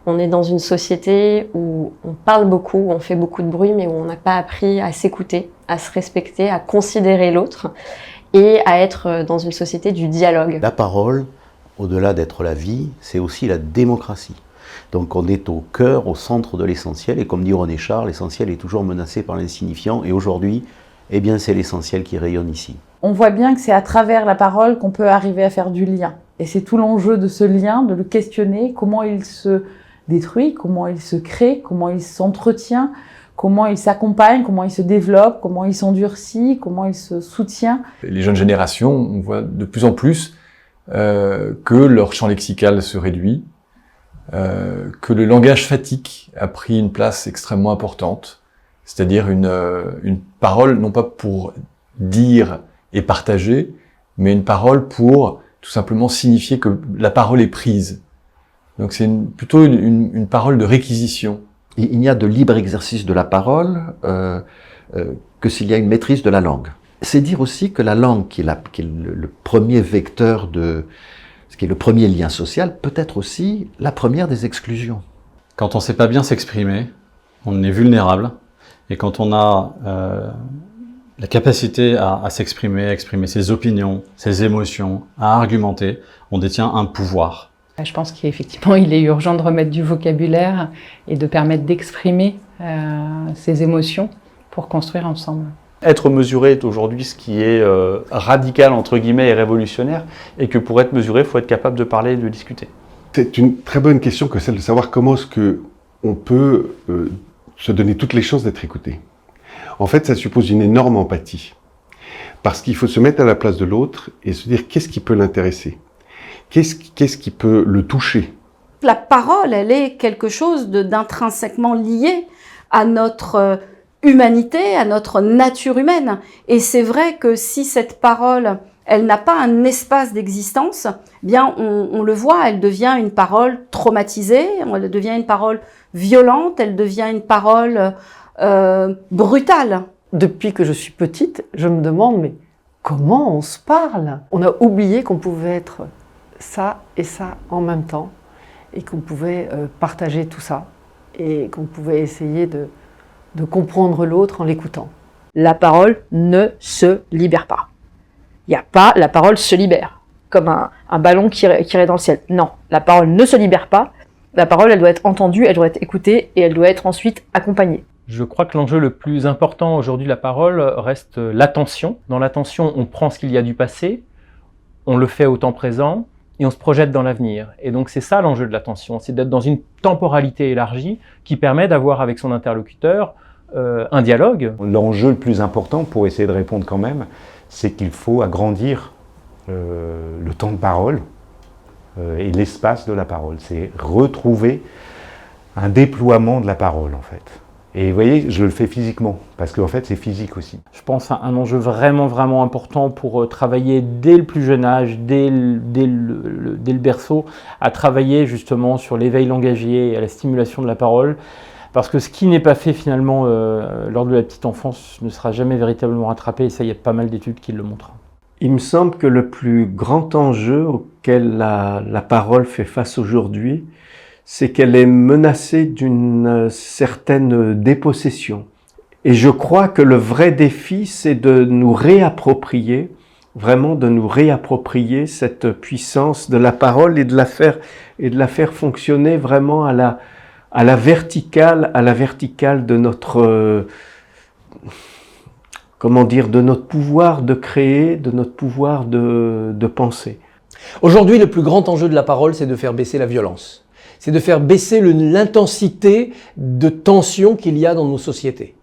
On est dans une société où on parle beaucoup, on fait beaucoup de bruit, mais où on n'a pas appris à s'écouter, à se respecter, à considérer l'autre et à être dans une société du dialogue. La parole, au-delà d'être la vie, c'est aussi la démocratie. Donc on est au cœur, au centre de l'essentiel, et comme dit René Char, l'essentiel est toujours menacé par l'insignifiant, et aujourd'hui, eh bien c'est l'essentiel qui rayonne ici. On voit bien que c'est à travers la parole qu'on peut arriver à faire du lien. Et c'est tout l'enjeu de ce lien, de le questionner, comment il se détruit, comment il se crée, comment il s'entretient, comment il s'accompagne, comment il se développe, comment il s'endurcit, comment il se soutient. Les jeunes générations, on voit de plus en plus que leur champ lexical se réduit, que le langage phatique a pris une place extrêmement importante, c'est-à-dire une parole non pas pour dire et partager, mais une parole pour tout simplement signifier que la parole est prise. Donc c'est plutôt une parole de réquisition. Il n'y a de libre exercice de la parole que s'il y a une maîtrise de la langue. C'est dire aussi que la langue, qui est le premier vecteur ce qui est le premier lien social, peut être aussi la première des exclusions. Quand on ne sait pas bien s'exprimer, on est vulnérable. Et quand on a la capacité à s'exprimer, à exprimer ses opinions, ses émotions, à argumenter, on détient un pouvoir. Je pense qu'effectivement, il est urgent de remettre du vocabulaire et de permettre d'exprimer ses émotions pour construire ensemble. Être mesuré est aujourd'hui ce qui est radical, entre guillemets, et révolutionnaire, et que pour être mesuré, il faut être capable de parler et de discuter. C'est une très bonne question que celle de savoir comment est-ce qu'on peut se donner toutes les chances d'être écouté. En fait, ça suppose une énorme empathie, parce qu'il faut se mettre à la place de l'autre et se dire qu'est-ce qui peut l'intéresser, qu'est-ce qui peut le toucher. La parole, elle est quelque chose d'intrinsèquement lié à notre humanité, à notre nature humaine. Et c'est vrai que si cette parole, elle n'a pas un espace d'existence, bien on le voit, elle devient une parole traumatisée, elle devient une parole violente, elle devient une parole brutale. Depuis que je suis petite, je me demande, mais comment on se parle? On a oublié qu'on pouvait être ça et ça en même temps, et qu'on pouvait partager tout ça, et qu'on pouvait essayer de comprendre l'autre en l'écoutant. La parole ne se libère pas. Il n'y a pas la parole se libère, comme un ballon qui irait dans le ciel. Non, la parole ne se libère pas. La parole, elle doit être entendue, elle doit être écoutée et elle doit être ensuite accompagnée. Je crois que l'enjeu le plus important aujourd'hui de la parole reste l'attention. Dans l'attention, on prend ce qu'il y a du passé, on le fait au temps présent et on se projette dans l'avenir. Et donc c'est ça l'enjeu de l'attention, c'est d'être dans une temporalité élargie qui permet d'avoir avec son interlocuteur un dialogue. L'enjeu le plus important, pour essayer de répondre quand même, c'est qu'il faut agrandir le temps de parole et l'espace de la parole. C'est retrouver un déploiement de la parole, en fait. Et vous voyez, je le fais physiquement, parce qu'en fait, c'est physique aussi. Je pense à un enjeu vraiment important pour travailler dès le plus jeune âge, dès le berceau, à travailler justement sur l'éveil langagier et à la stimulation de la parole. Parce que ce qui n'est pas fait finalement lors de la petite enfance ne sera jamais véritablement rattrapé, et ça, il y a pas mal d'études qui le montrent. Il me semble que le plus grand enjeu auquel la parole fait face aujourd'hui, c'est qu'elle est menacée d'une certaine dépossession. Et je crois que le vrai défi, c'est de nous réapproprier, vraiment de nous réapproprier cette puissance de la parole et de la faire fonctionner vraiment à la verticale de notre de notre pouvoir de créer, de notre pouvoir de penser. Aujourd'hui, le plus grand enjeu de la parole, c'est de faire baisser la violence. C'est de faire baisser l'intensité de tension qu'il y a dans nos sociétés.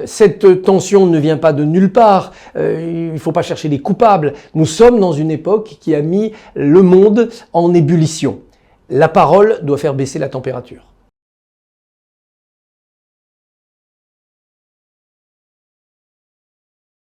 Cette tension ne vient pas de nulle part, il ne faut pas chercher des coupables. Nous sommes dans une époque qui a mis le monde en ébullition. La parole doit faire baisser la température.